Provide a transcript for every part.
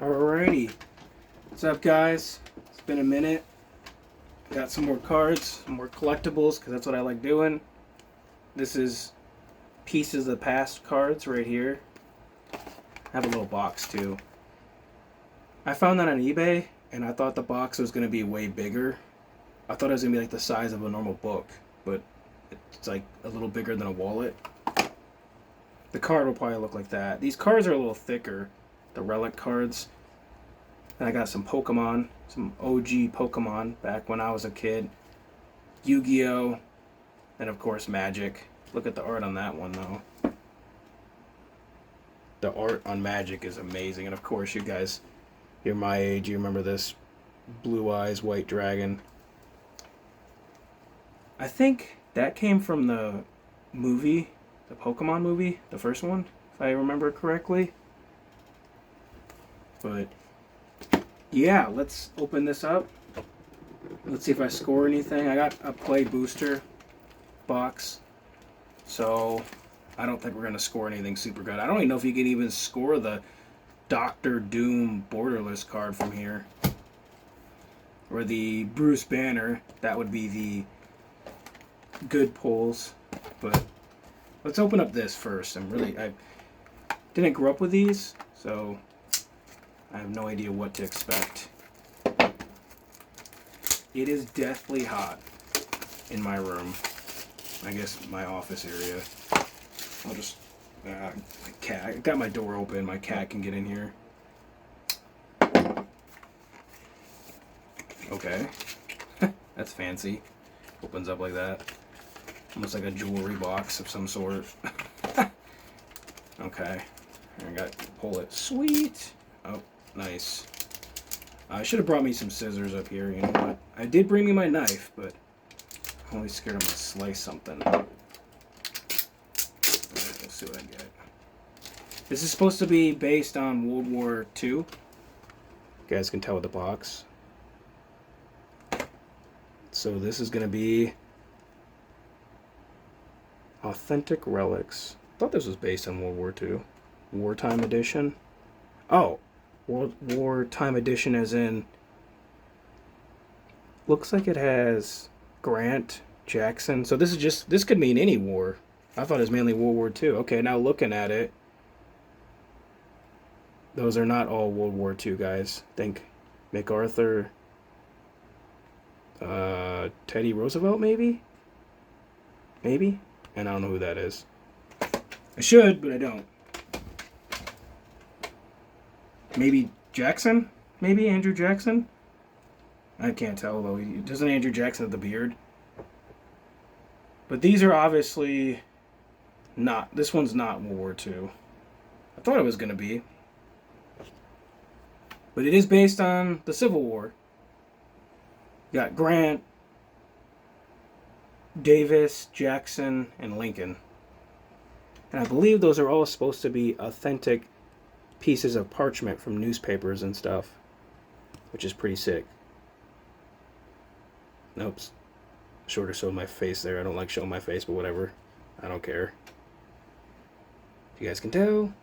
Alrighty. What's up, guys? It's been a minute. Got some more cards, some more collectibles, because that's what I like doing. This is Pieces of the Past cards right here. I have a little box, too. I found that on eBay, and I thought the box was going to be way bigger. I thought it was going to be like the size of a normal book, but it's like a little bigger than a wallet. The card will probably look like that. These cards are a little thicker, the relic cards. And I got some Pokemon, some OG Pokemon back when I was a kid. Yu-Gi-Oh! And of course Magic. Look at the art on that one though. The art on Magic is amazing. And of course you guys, you're my age, you remember this Blue Eyes White Dragon. I think that came from the movie, the Pokemon movie, the first one, if I remember correctly. But yeah, let's open this up. Let's see if I score anything. I got a play booster box, so I don't think we're going to score anything super good. I don't even know if you can even score the Doctor Doom Borderless card from here. Or the Bruce Banner. That would be the good pulls. But let's open up this first. I didn't grow up with these, so I have no idea what to expect. It is deathly hot in my room. I guess my office area. I'll just... my cat. I got my door open. My cat can get in here. Okay. That's fancy. Opens up like that. Almost like a jewelry box of some sort. Okay. I got to pull it. Sweet! Oh, nice. I should have brought me some scissors up here, you know what? I did bring me my knife, but I'm only scared I'm going to slice something. Alright, we'll see what I get. This is supposed to be based on World War II. You guys can tell with the box. So this is going to be Authentic Relics. I thought this was based on World War II. Wartime Edition. Oh, World Wartime Edition as in... Looks like it has Grant, Jackson. So this could mean any war. I thought it was mainly World War II. Okay, now looking at it, those are not all World War II guys. Think MacArthur, Teddy Roosevelt maybe? Maybe? And I don't know who that is. I should, but I don't. Maybe Jackson? Maybe Andrew Jackson? I can't tell though. Doesn't Andrew Jackson have the beard? But these are obviously not. This one's not World War II. I thought it was going to be. But it is based on the Civil War. You got Grant, Davis, Jackson, and Lincoln. And I believe those are all supposed to be authentic pieces of parchment from newspapers and stuff, which is pretty sick. Nope. Shorter showed my face there. I don't like showing my face, but whatever. I don't care. You guys can tell.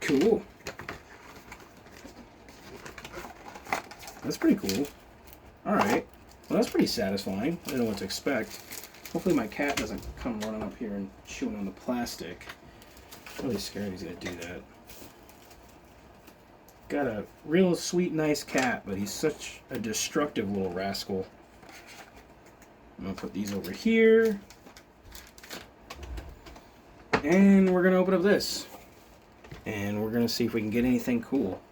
Cool. That's pretty cool. Alright. Well, that's pretty satisfying. I didn't know what to expect. Hopefully my cat doesn't come running up here and chewing on the plastic. I'm really scared he's going to do that. Got a real sweet, nice cat, but he's such a destructive little rascal. I'm going to put these over here. And we're going to open up this. And we're going to see if we can get anything cool.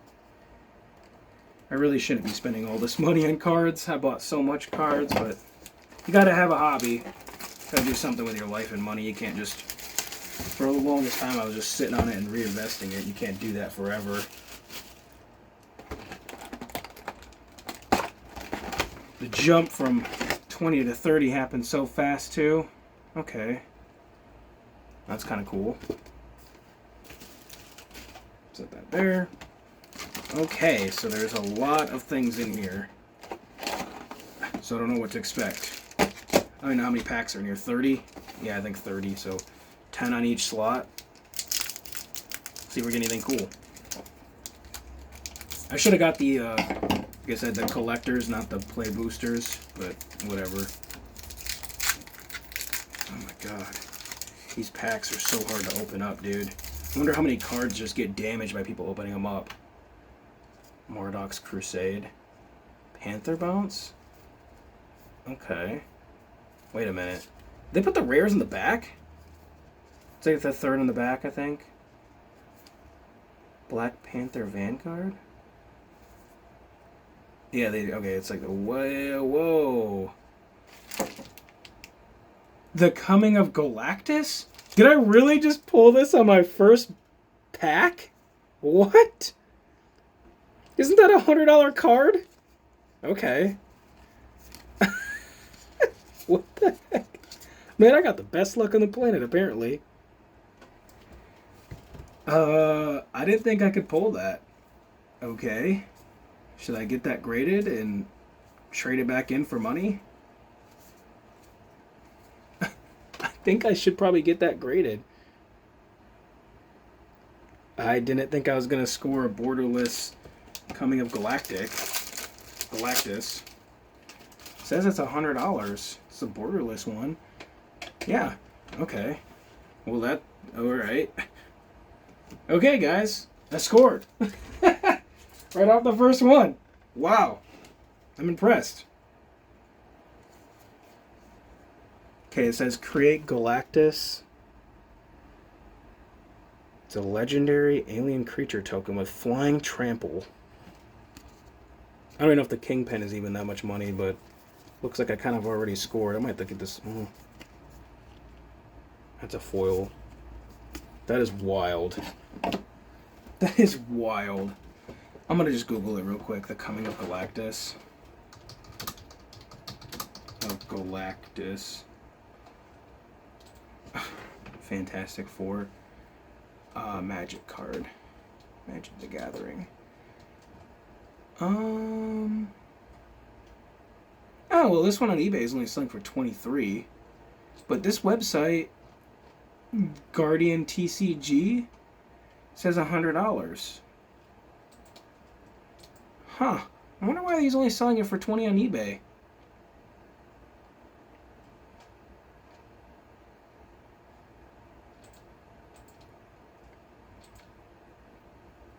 I really shouldn't be spending all this money on cards. I bought so much cards, but you got to have a hobby. Got to do something with your life and money. You can't just... For the longest time, I was just sitting on it and reinvesting it. You can't do that forever. The jump from 20 to 30 happened so fast, too. Okay. That's kind of cool. Set that there. Okay, so there's a lot of things in here. So I don't know what to expect. I don't know how many packs are in here. 30? Yeah, I think 30, so 10 on each slot. See if we get anything cool. I should have got the, like I said, the collectors, not the play boosters, but whatever. Oh my god. These packs are so hard to open up, dude. I wonder how many cards just get damaged by people opening them up. Mordok's Crusade. Panther Bounce? Okay. Wait a minute. They put the rares in the back? It's like the third in the back, I think. Black Panther Vanguard? Yeah, they... Okay, it's like... Whoa. The Coming of Galactus? Did I really just pull this on my first pack? What? Isn't that a $100 card? Okay. What the heck? Man, I got the best luck on the planet, apparently. I didn't think I could pull that. Okay. Should I get that graded and trade it back in for money? I think I should probably get that graded. I didn't think I was going to score a borderless Coming of Galactus. It says it's $100. It's a borderless one. Yeah. Okay. Well, that... Alright. Okay, guys. I scored. Right off the first one. Wow. I'm impressed. Okay, it says create Galactus. It's a legendary alien creature token with flying trample. I don't even know if the Kingpin is even that much money, but looks like I kind of already scored. I might have to get this. Oh. That's a foil. That is wild. That is wild. I'm going to just Google it real quick. The Coming of Galactus. Galactus. Fantastic Four. Magic card. Magic the Gathering. Oh, well, this one on eBay is only selling for $23. But this website, Guardian TCG, says $100. Huh. I wonder why he's only selling it for $20 on eBay.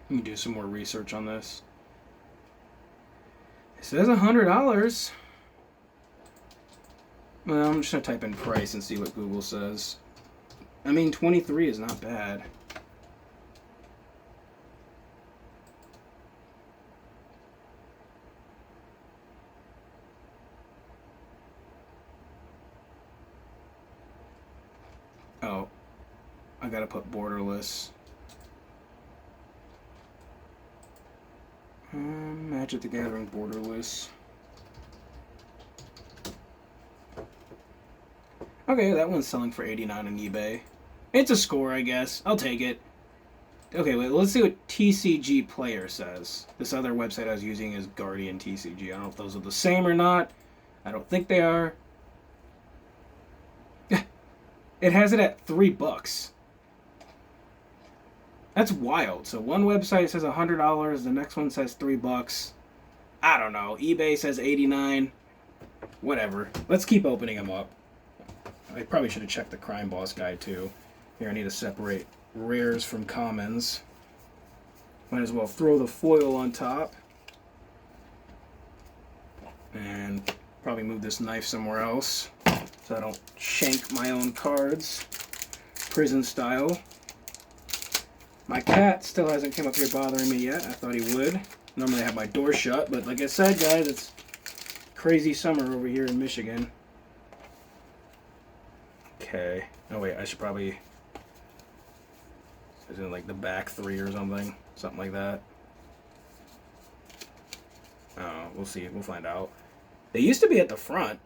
Let me do some more research on this. It says $100. Well, I'm just going to type in price and see what Google says. I mean, 23 is not bad. Oh, I gotta put borderless. Magic the Gathering borderless. Okay, that one's selling for $89 on eBay. It's a score, I guess. I'll take it. Okay, wait, let's see what TCG Player says. This other website I was using is Guardian TCG. I don't know if those are the same or not. I don't think they are. It has it at $3. That's wild. So one website says $100, the next one says $3. I don't know. eBay says $89. Whatever. Let's keep opening them up. I probably should have checked the Crime Boss guide too. Here, I need to separate rares from commons. Might as well throw the foil on top. And probably move this knife somewhere else so I don't shank my own cards. Prison style. My cat still hasn't come up here bothering me yet. I thought he would. Normally I have my door shut, but like I said, guys, it's crazy summer over here in Michigan. Okay. Oh wait, I should probably... Is it like the back three or something? Something like that. Oh, we'll see. We'll find out. They used to be at the front.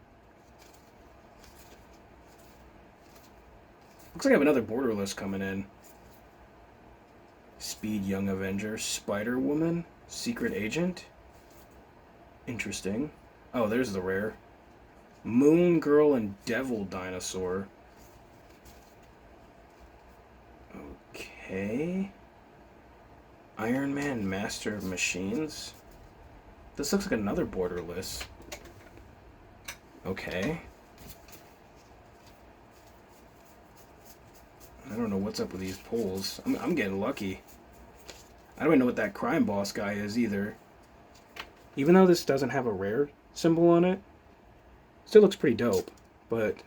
Looks like I have another borderless coming in. Speed Young Avenger, Spider Woman, Secret Agent. Interesting. Oh, there's the rare. Moon Girl and Devil Dinosaur. Okay. Iron Man Master of Machines. This looks like another borderless. Okay. I don't know what's up with these pulls. I'm getting lucky. I don't even know what that crime boss guy is either. Even though this doesn't have a rare symbol on it, still looks pretty dope. But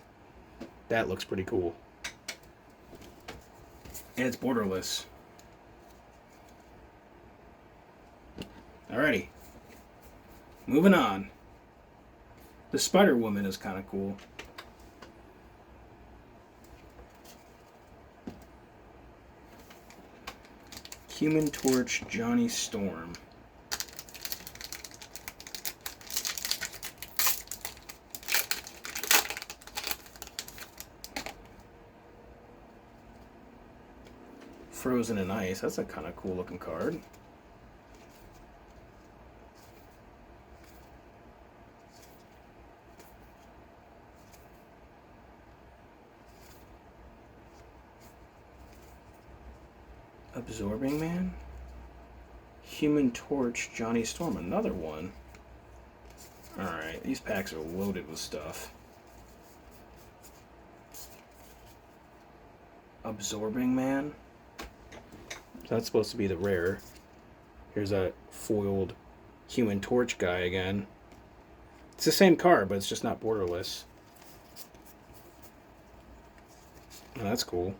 that looks pretty cool. And it's borderless. Alrighty. Moving on. The Spider-Woman is kind of cool. Human Torch Johnny Storm. Frozen in Ice. That's a kind of cool looking card. Absorbing Man. Human Torch Johnny Storm. Another one. Alright, these packs are loaded with stuff. Absorbing Man. So that's supposed to be the rare. Here's a foiled Human Torch guy again. It's the same card, but it's just not borderless. Oh, that's cool.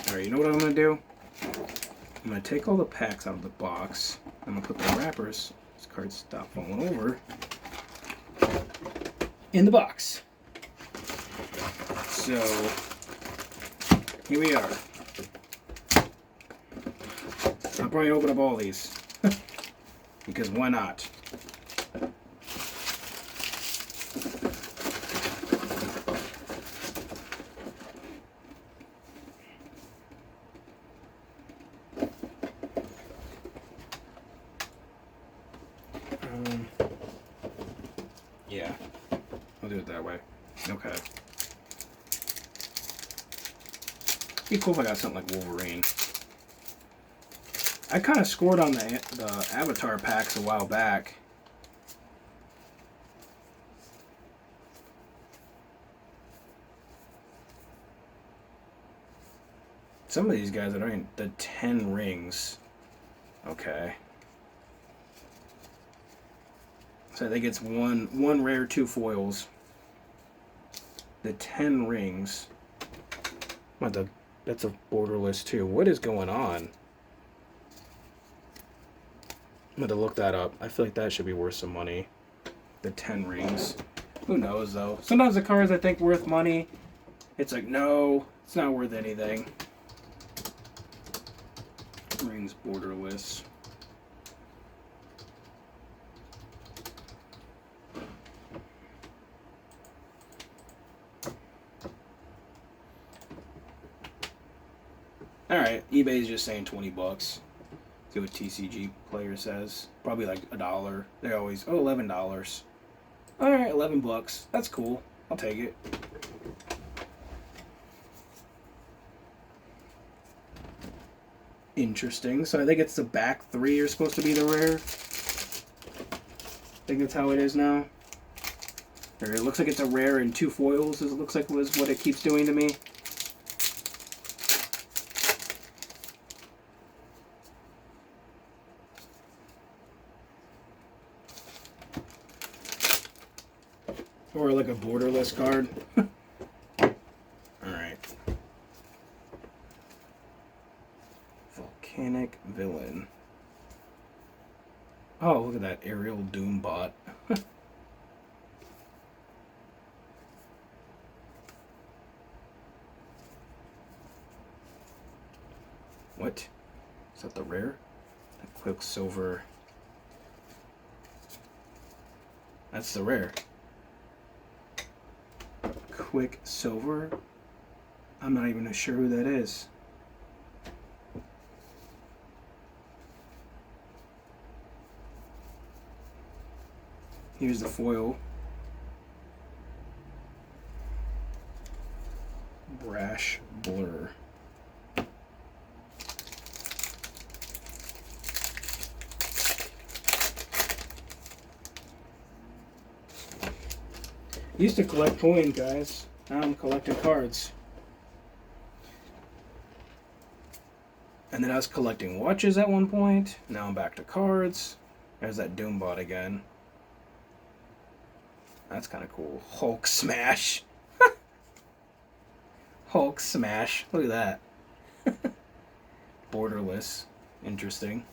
Alright, you know what I'm going to do? I'm going to take all the packs out of the box. I'm going to put the wrappers, these cards stop falling over, in the box. So, here we are. I'll probably open up all these. Because why not? Yeah, I'll do it that way. Okay. Be cool if I got something like Wolverine. I kind of scored on the Avatar packs a while back. Some of these guys are doing the 10 rings. Okay. So I think it's one rare, 2 foils. The 10 rings. That's a borderless too. What is going on? I'm going to look that up. I feel like that should be worth some money. The 10 rings. Who knows though? Sometimes the cards I think worth money, it's like, no, it's not worth anything. Rings borderless. Alright, eBay's just saying 20 bucks. See what TCG player says. Probably like $1. They're always, oh, $11. Alright, 11 bucks. That's cool. I'll take it. Interesting. So I think it's the back 3 are supposed to be the rare. I think that's how it is now. Or it looks like it's a rare and 2 foils, it looks like was what it keeps doing to me. Or like a borderless card. Alright. Volcanic Villain. Oh, look at that Aerial Doom bot. What? Is that the rare? The Quicksilver. That's the rare. Quicksilver? I'm not even sure who that is. Here's the foil. Rash Blur. Used to collect coin, guys. Now I'm collecting cards. And then I was collecting watches at one point. Now I'm back to cards. There's that Doombot again. That's kind of cool. Hulk Smash. Hulk Smash. Look at that. Borderless. Interesting.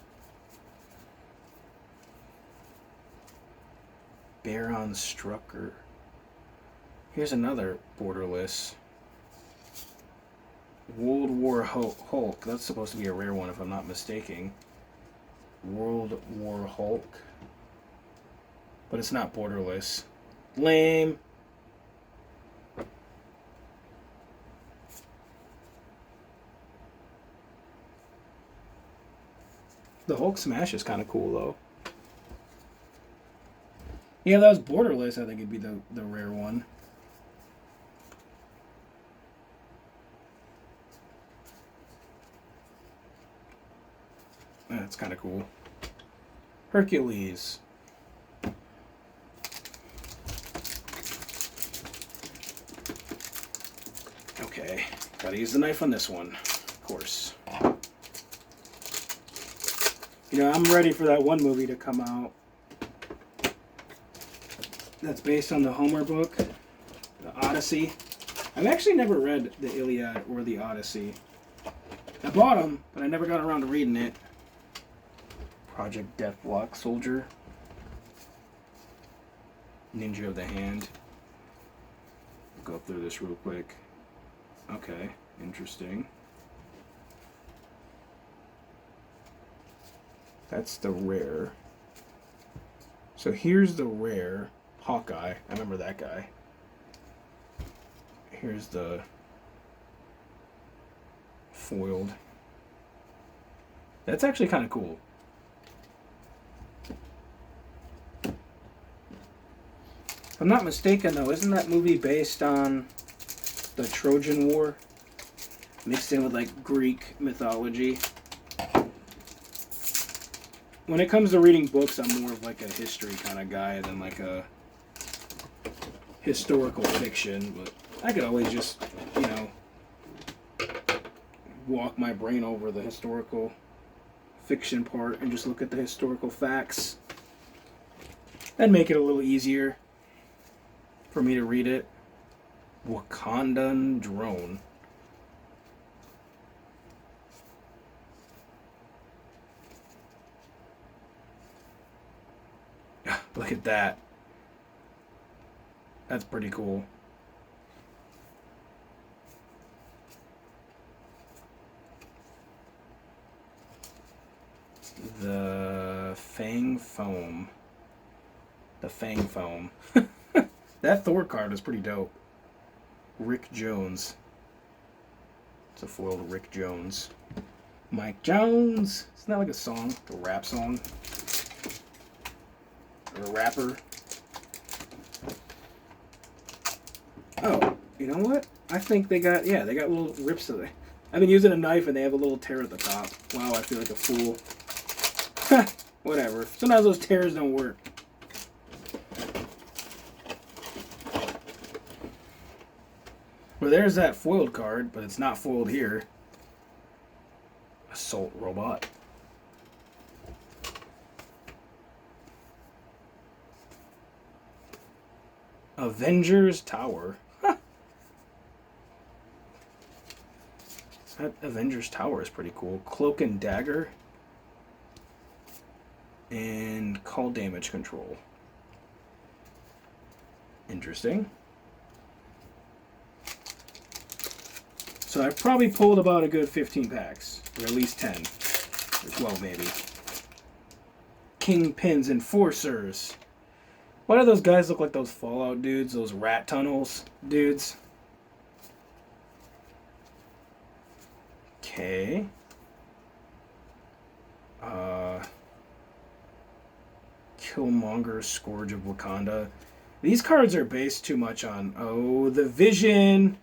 Baron Strucker. Here's another borderless. World War Hulk. That's supposed to be a rare one if I'm not mistaken. World War Hulk. But it's not borderless. Lame. The Hulk Smash is kind of cool though. Yeah, that was borderless. I think it'd be the rare one. That's kind of cool. Hercules. Okay, gotta use the knife on this one, of course. You know, I'm ready for that one movie to come out that's based on the Homer book, the Odyssey. I've actually never read the Iliad or the Odyssey. I bought them, but I never got around to reading it. Project Deathblock Soldier. Ninja of the Hand. Go through this real quick. Okay, interesting. That's the rare. So here's the rare Hawkeye. I remember that guy. Here's the foiled. That's actually kind of cool. If I'm not mistaken, though, isn't that movie based on the Trojan War? Mixed in with, like, Greek mythology. When it comes to reading books, I'm more of, like, a history kind of guy than, like, a historical fiction. But I could always just, you know, walk my brain over the historical fiction part and just look at the historical facts. That'd make it a little easier for me to read it. Wakandan Drone. Look at that. That's pretty cool. The Fang Foam. The Fang Foam. That Thor card is pretty dope. Rick Jones. It's a foiled Rick Jones. Mike Jones. Isn't that like a song? A rap song? Or a rapper? Oh, you know what? I think they got little rips of it. I've been using a knife and they have a little tear at the top. Wow, I feel like a fool. Whatever. Sometimes those tears don't work. Well, there's that foiled card, but it's not foiled here. Assault Robot. Avengers Tower. Huh. That Avengers Tower is pretty cool. Cloak and Dagger. And Call Damage Control. Interesting. So I probably pulled about a good 15 packs. Or at least 10. Or 12 maybe. Kingpins Enforcers. Why do those guys look like those Fallout dudes? Those rat tunnels dudes? Okay. Killmonger, Scourge of Wakanda. These cards are based too much on... Oh, the Vision!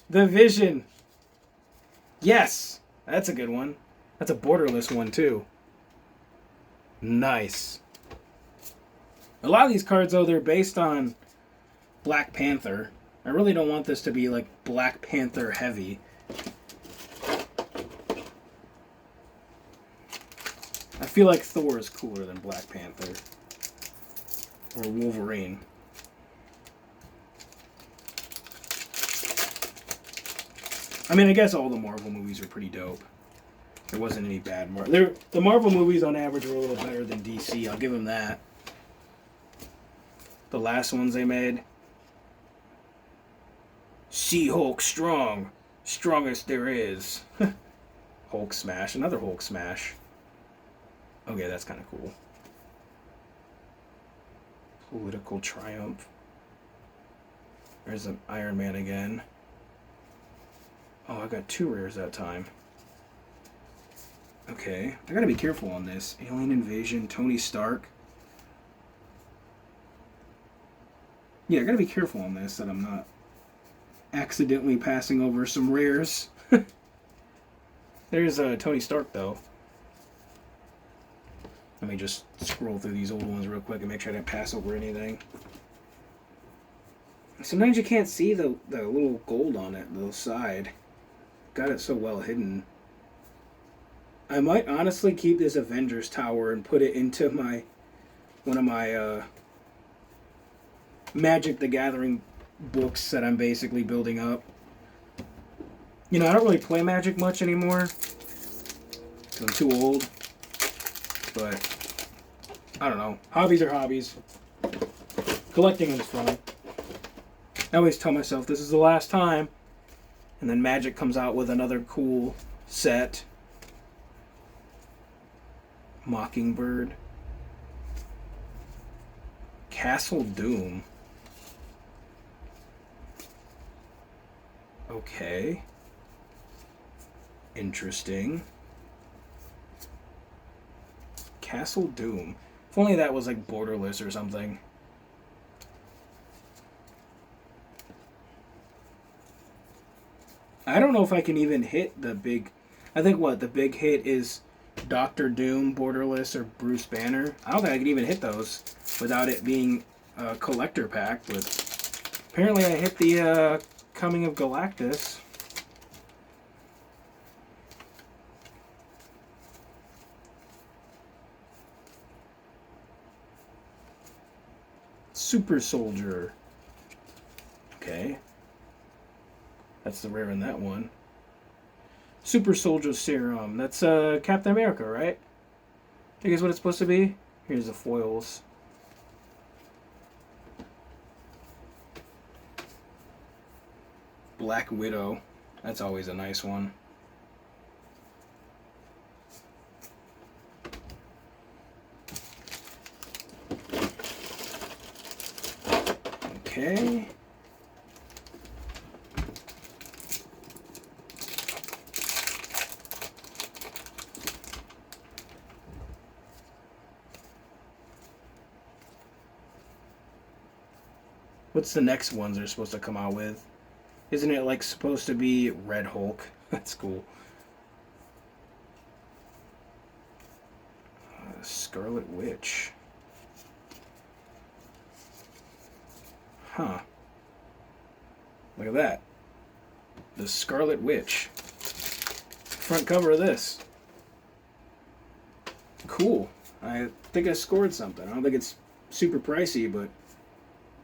The Vision. Yes. That's a good one. That's a borderless one, too. Nice. A lot of these cards, though, they're based on Black Panther. I really don't want this to be, like, Black Panther heavy. I feel like Thor is cooler than Black Panther. Or Wolverine. I mean, I guess all the Marvel movies are pretty dope. There wasn't any bad Marvel. The Marvel movies, on average, were a little better than DC. I'll give them that. The last ones they made. She-Hulk strong. Strongest there is. Hulk smash. Another Hulk smash. Okay, that's kind of cool. Political triumph. There's an Iron Man again. Oh, I got 2 rares that time. Okay, I gotta be careful on this. Alien Invasion, Tony Stark. Yeah, I gotta be careful on this that I'm not accidentally passing over some rares. There's Tony Stark, though. Let me just scroll through these old ones real quick and make sure I didn't pass over anything. Sometimes you can't see the little gold on it, the side. Got it so well hidden. I might honestly keep this Avengers Tower and put it into one of my Magic the Gathering books that I'm basically building up. You know, I don't really play Magic much anymore, 'cause I'm too old. But I don't know. Hobbies are hobbies. Collecting is fun. I always tell myself this is the last time. And then Magic comes out with another cool set. Mockingbird. Castle Doom. Okay. Interesting. Castle Doom. If only that was like borderless or something. I don't know if I can even hit the big... I think the big hit is Doctor Doom, borderless, or Bruce Banner. I don't think I can even hit those without it being a collector pack, but apparently I hit the Coming of Galactus. Super Soldier. Okay. That's the rare in that one. Super Soldier Serum. That's Captain America, right? I think is what it's supposed to be. Here's the foils. Black Widow. That's always a nice one. Okay. What's the next ones they're supposed to come out with? Isn't it like supposed to be Red Hulk? That's cool. Scarlet Witch. Huh. Look at that. The Scarlet Witch. Front cover of this. Cool. I think I scored something. I don't think it's super pricey, but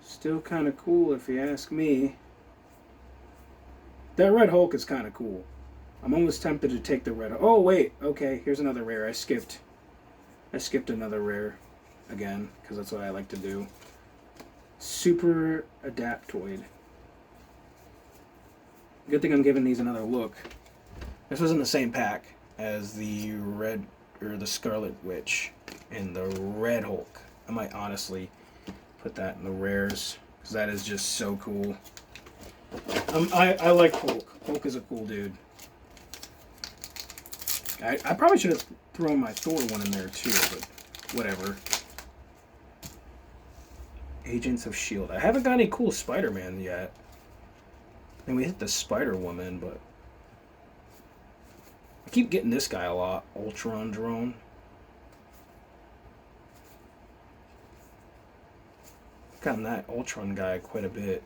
still kind of cool if you ask me. That Red Hulk is kind of cool. I'm almost tempted to take the Red Hulk. Oh, wait. Okay, here's another rare. I skipped another rare again, because that's what I like to do. Super Adaptoid. Good thing I'm giving these another look. This was in the same pack as the the Scarlet Witch and the Red Hulk. I might honestly put that in the rares, because that is just so cool. I like Hulk. Hulk is a cool dude. I probably should have thrown my Thor one in there too, but whatever. Agents of S.H.I.E.L.D. I haven't got any cool Spider-Man yet. And we hit the Spider-Woman, but I keep getting this guy a lot. Ultron drone. Gotten that Ultron guy quite a bit.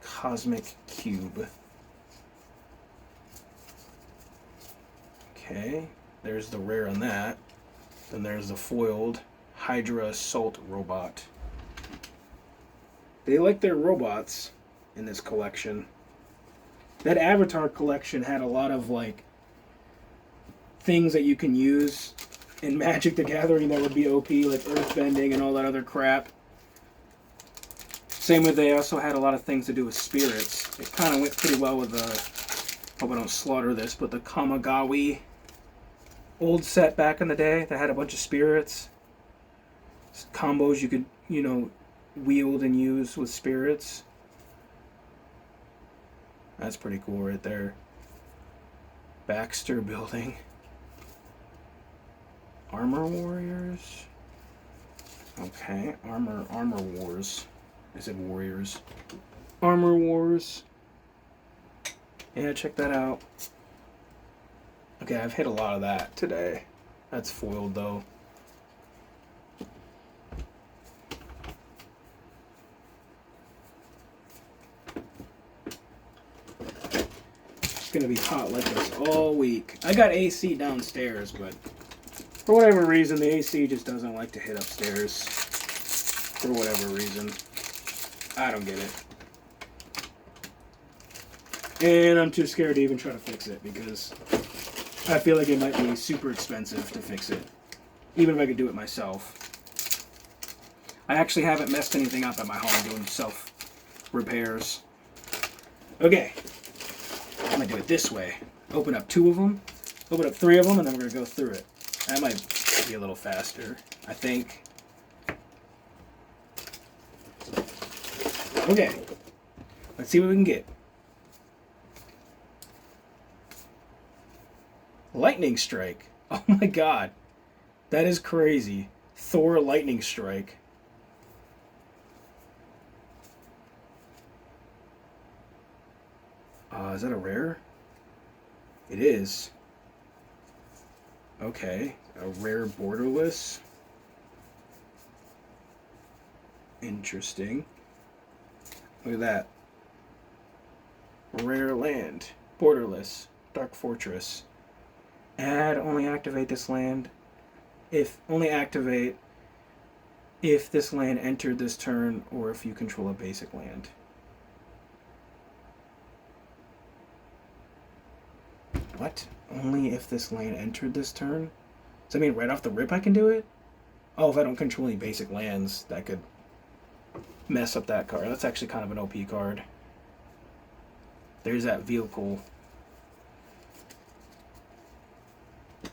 Cosmic Cube. Okay, there's the rare on that. Then there's the foiled Hydra Assault Robot. They like their robots in this collection. That Avatar collection had a lot of like things that you can use in Magic the Gathering that would be OP, like earthbending and all that other crap. Same with, they also had a lot of things to do with spirits. It kind of went pretty well with the, hope I don't slaughter this, but the Kamigawa old set back in the day that had a bunch of spirits. Combos you could, you know, wield and use with spirits. That's pretty cool right there. Baxter Building. Armor Warriors. Okay, Armor Wars. I said Warriors. Armor Wars. Yeah, check that out. Okay, I've hit a lot of that today. That's foiled though. It's gonna be hot like this all week. I got AC downstairs, but for whatever reason, the AC just doesn't like to hit upstairs. For whatever reason. I don't get it. And I'm too scared to even try to fix it because I feel like it might be super expensive to fix it. Even if I could do it myself. I actually haven't messed anything up at my home doing self repairs. Okay. I'm going to do it this way. Open up 2 of them. Open up 3 of them, and then we're going to go through it. That might be a little faster, I think. Okay. Let's see what we can get. Lightning Strike. Oh my god. That is crazy. Thor Lightning Strike. Is that a rare? It is. Okay. A rare borderless. Interesting. Look at that. Rare land. Borderless. Dark Fortress. Add, only activate this land. Only activate if this land entered this turn or if you control a basic land. What? Only if this land entered this turn? Does that mean right off the rip I can do it? Oh, if I don't control any basic lands, that could mess up that card. That's actually kind of an OP card. There's that vehicle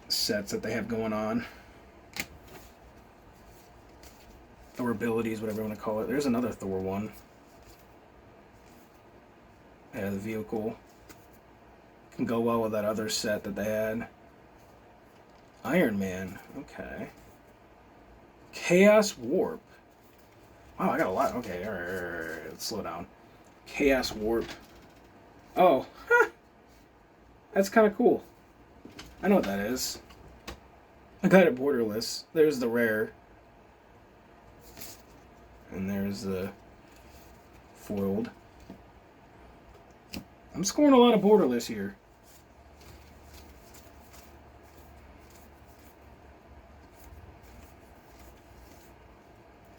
sets that they have going on. Or abilities, whatever you want to call it. There's another Thor one. Yeah, the vehicle can go well with that other set that they had. Iron Man. Okay. Chaos Warp. Wow, I got a lot. Okay, all right. Let's slow down. Chaos Warp. Oh, huh. That's kind of cool. I know what that is. I got it borderless. There's the rare. And there's the foiled. I'm scoring a lot of borderless here.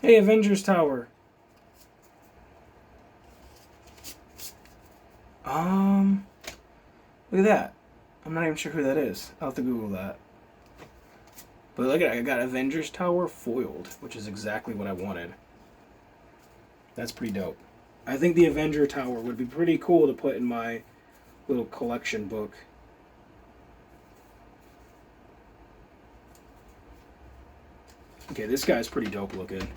Hey, Avengers Tower. Look at that. I'm not even sure who that is. I'll have to Google that. But look at it. I got Avengers Tower foiled, which is exactly what I wanted. That's pretty dope. I think the Avenger Tower would be pretty cool to put in my little collection book. Okay, this guy's pretty dope looking.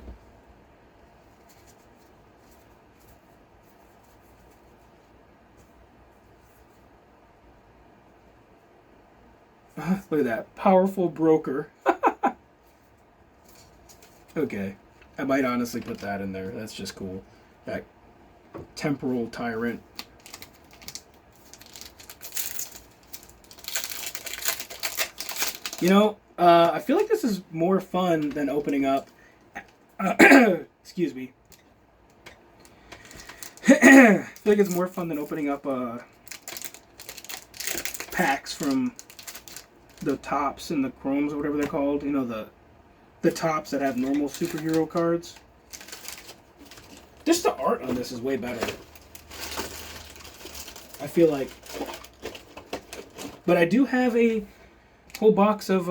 Look at that. Powerful broker. Okay. I might honestly put that in there. That's just cool. That Temporal Tyrant. You know, I feel like this is more fun than opening up. Excuse me. I feel like it's more fun than opening up packs from the tops and the chromes or whatever they're called. You know, the tops that have normal superhero cards. Just the art on this is way better. I feel like. But I do have a whole box of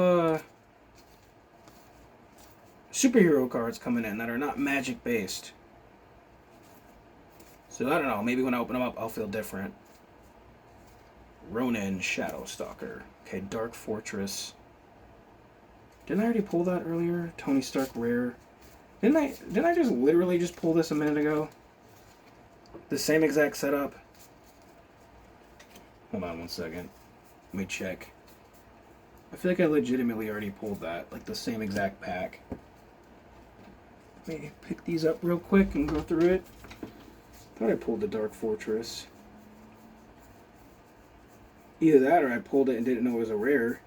superhero cards coming in that are not Magic based. So I don't know, maybe when I open them up I'll feel different. Ronin Shadowstalker. Okay, Dark Fortress. Didn't I already pull that earlier? Tony Stark Rare. Didn't I just literally just pull this a minute ago? The same exact setup. Hold on one second. Let me check. I feel like I legitimately already pulled that. Like the same exact pack. Let me pick these up real quick and go through it. Thought I pulled the Dark Fortress. Either that or I pulled it and didn't know it was a rare.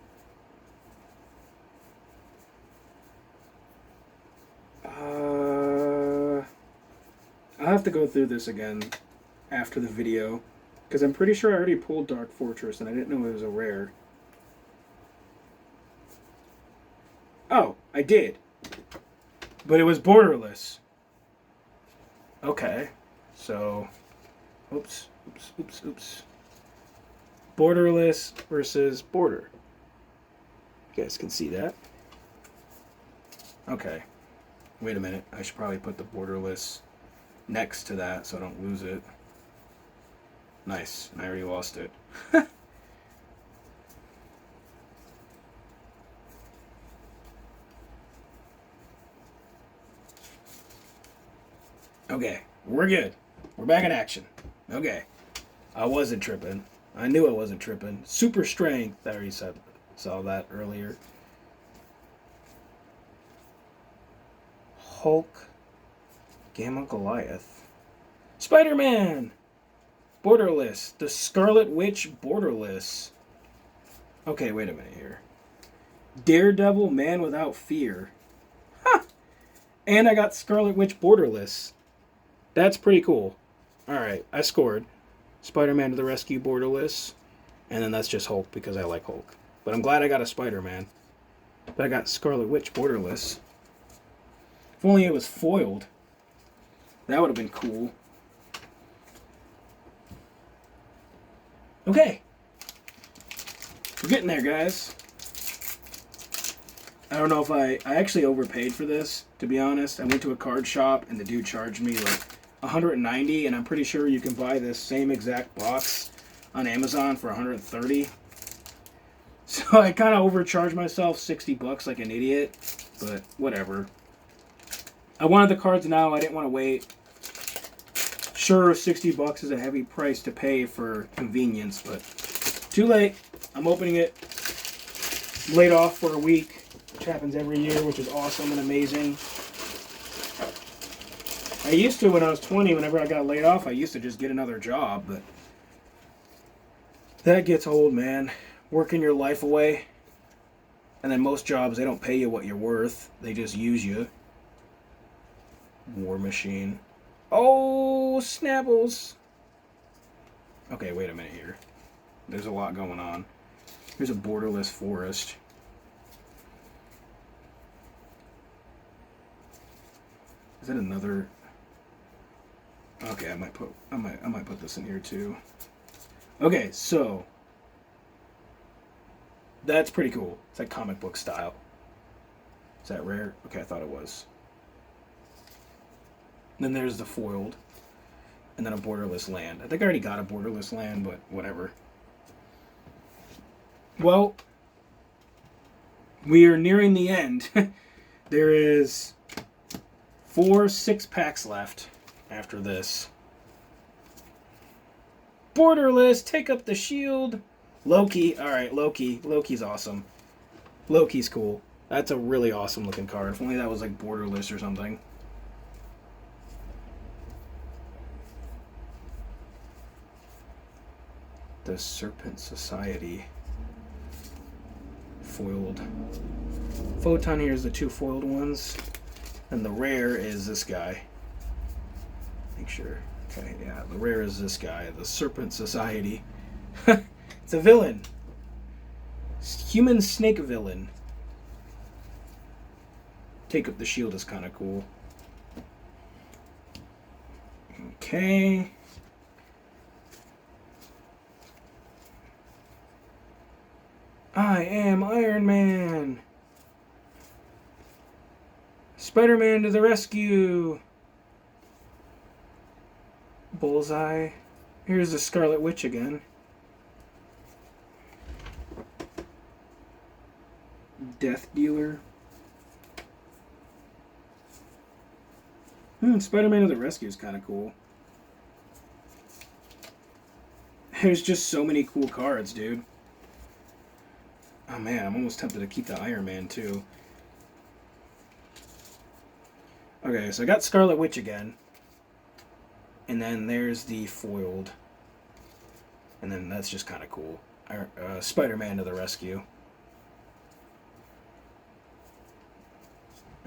I'll have to go through this again after the video. Because I'm pretty sure I already pulled Dark Fortress and I didn't know it was a rare. Oh, I did. But it was borderless. Okay. So, oops. Borderless versus border. You guys can see that. Okay. Wait a minute. I should probably put the borderless next to that so I don't lose it. Nice. I already lost it. Okay. We're good. We're back in action. Okay. I wasn't tripping. I knew I wasn't tripping. Super Strength. I already saw that earlier. Hulk. Gamma Goliath. Spider-Man. Borderless. The Scarlet Witch Borderless. Okay, wait a minute here. Daredevil Man Without Fear. Ha! And I got Scarlet Witch Borderless. That's pretty cool. Alright, I scored. Spider-Man to the Rescue Borderless. And then that's just Hulk because I like Hulk. But I'm glad I got a Spider-Man. But I got Scarlet Witch Borderless. If only it was foiled. That would have been cool. Okay. We're getting there, guys. I don't know if I actually overpaid for this, to be honest. I went to a card shop and the dude charged me like $190, and I'm pretty sure you can buy this same exact box on Amazon for $130. So I kind of overcharged myself $60 like an idiot, but whatever. I wanted the cards now. I didn't want to wait. Sure, $60 is a heavy price to pay for convenience, but too late. I'm opening it. Laid off for a week, which happens every year, which is awesome and amazing. I used to when I was 20, whenever I got laid off, I used to just get another job, but that gets old, man. Working your life away. And then most jobs, they don't pay you what you're worth. They just use you. War Machine. Oh, Snapbles. Okay, wait a minute here. There's a lot going on. Here's a borderless forest. Is that another? Okay, I might put this in here too. Okay, so that's pretty cool. It's like comic book style. Is that rare? Okay, I thought it was. Then there's the foiled. And then a borderless land. I think I already got a borderless land, but whatever. Well, we are nearing the end. There is 4 6-packs left after this. Borderless, take up the shield. Loki, alright, Loki. Loki's awesome. Loki's cool. That's a really awesome looking card. If only that was like borderless or something. The Serpent Society. Foiled. Photon here is the 2 foiled ones. And the rare is this guy. Make sure. Okay, yeah, the rare is this guy. The Serpent Society. It's a villain. Human snake villain. Take up the shield is kind of cool. Okay. I am Iron Man. Spider-Man to the rescue. Bullseye. Here's the Scarlet Witch again. Death Dealer. Spider-Man to the rescue is kind of cool. There's just so many cool cards, dude. Oh man, I'm almost tempted to keep the Iron Man too. Okay, so I got Scarlet Witch again. And then there's the foiled. And then that's just kind of cool. Spider-Man to the rescue.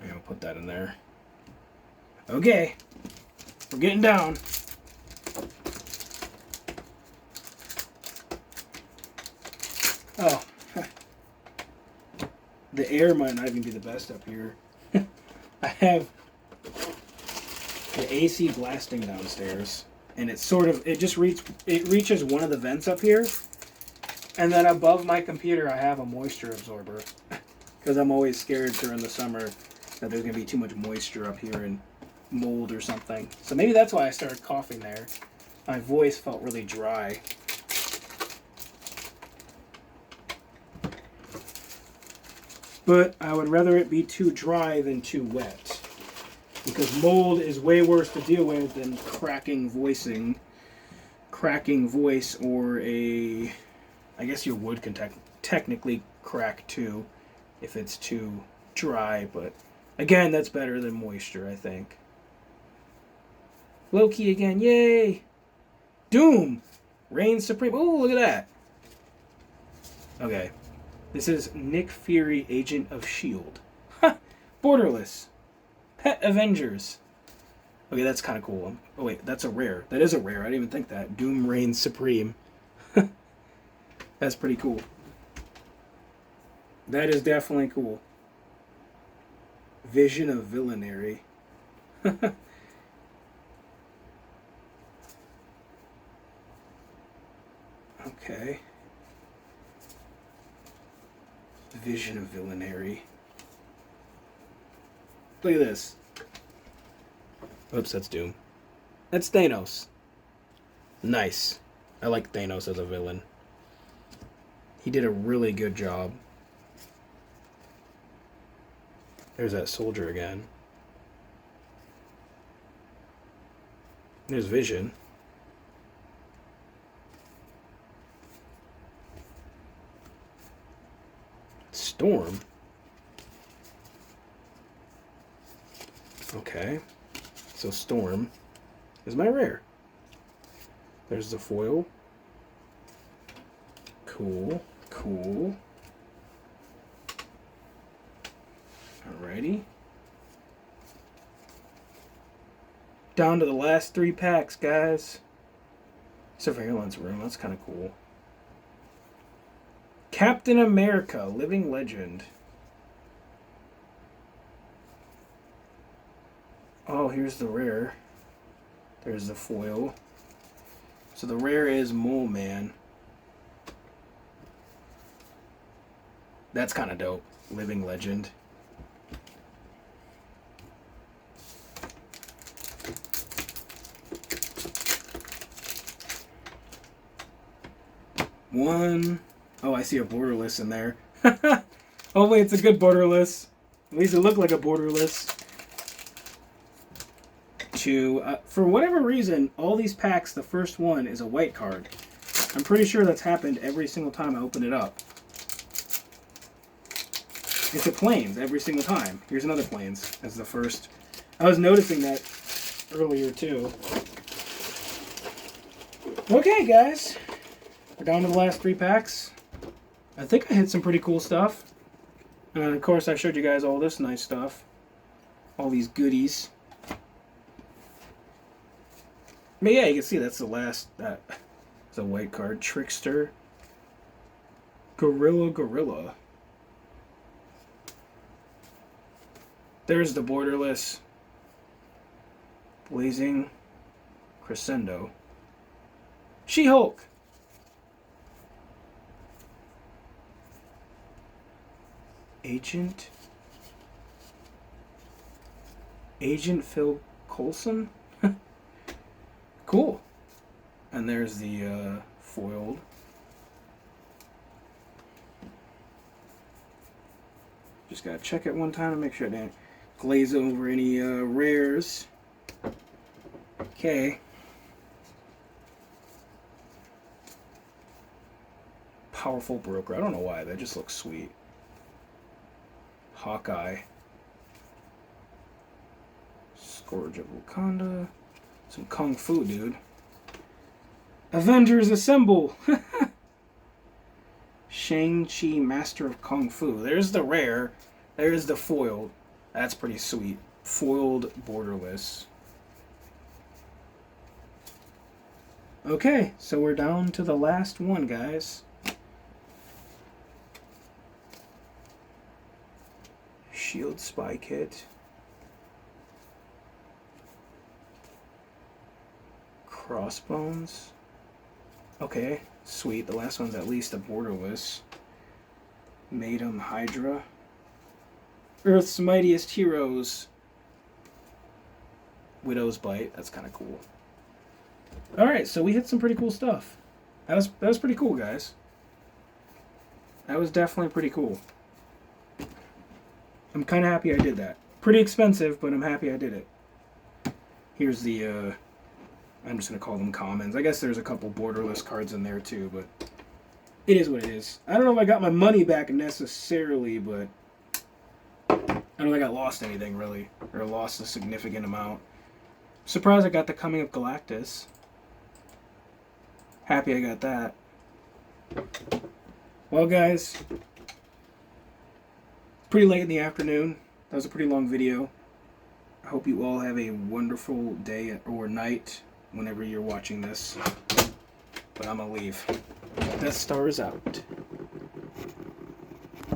I'm gonna put that in there. Okay. We're getting down. Oh. The air might not even be the best up here. I have the AC blasting downstairs, and it reaches one of the vents up here, and then above my computer I have a moisture absorber, because I'm always scared during the summer that there's gonna be too much moisture up here and mold or something. So maybe that's why I started coughing there. My voice felt really dry. But I would rather it be too dry than too wet. Because mold is way worse to deal with than cracking voice, or a... I guess your wood can technically crack too if it's too dry, but again, that's better than moisture, I think. Loki again, yay! Doom! Reign Supreme. Oh, look at that! Okay. This is Nick Fury, Agent of S.H.I.E.L.D. Ha! Borderless. Pet Avengers. Okay, that's kind of cool. Oh wait, that's a rare. That is a rare. I didn't even think that. Doom reigns supreme. That's pretty cool. That is definitely cool. Vision of Villainary. Okay. Vision of Villainary. Look at this. Oops, that's Doom. That's Thanos. Nice. I like Thanos as a villain. He did a really good job. There's that soldier again. There's Vision. Storm. Okay. So Storm is my rare. There's the foil. Cool. Cool. Alrighty. Down to the last 3 packs, guys. Surveillance room. That's kind of cool. Captain America, Living Legend. Oh, here's the rare. There's the foil. So the rare is Mole Man. That's kind of dope. Living Legend. One. Oh, I see a borderless in there. Hopefully it's a good borderless. At least it looked like a borderless. 2. For whatever reason, all these packs, the first one is a white card. I'm pretty sure that's happened every single time I open it up. It's a Plains every single time. Here's another Plains as the first. I was noticing that earlier too. Okay, guys. we're down to the last 3 packs. I think I hit some pretty cool stuff. And of course, I showed you guys all this nice stuff. All these goodies. But yeah, you can see that's the last. It's a white card. Trickster. Gorilla. There's the borderless. Blazing Crescendo. She-Hulk. Agent Phil Coulson. Cool. And there's the foiled. Just gotta check it one time to make sure I didn't glaze over any rares. Okay. Powerful Broker. I don't know why. That just looks sweet. Hawkeye. Scourge of Wakanda. Some Kung Fu, dude. Avengers Assemble! Shang-Chi, Master of Kung Fu. There's the rare. There's the foiled. That's pretty sweet. Foiled borderless. Okay, so we're down to the last one, guys. Shield Spy Kit. Crossbones. Okay, sweet. The last one's at least a borderless. Madam Hydra. Earth's Mightiest Heroes. Widow's Bite. That's kind of cool. Alright, so we hit some pretty cool stuff. That was pretty cool, guys. That was definitely pretty cool. I'm kind of happy I did that. Pretty expensive, but I'm happy I did it. Here's the, I'm just going to call them commons. I guess there's a couple borderless cards in there too, but it is what it is. I don't know if I got my money back necessarily, but I don't think I lost anything really, or lost a significant amount. Surprised I got the Coming of Galactus. Happy I got that. Well, guys, it's pretty late in the afternoon. That was a pretty long video. I hope you all have a wonderful day or night whenever you're watching this. But I'm gonna leave. Death Star is out.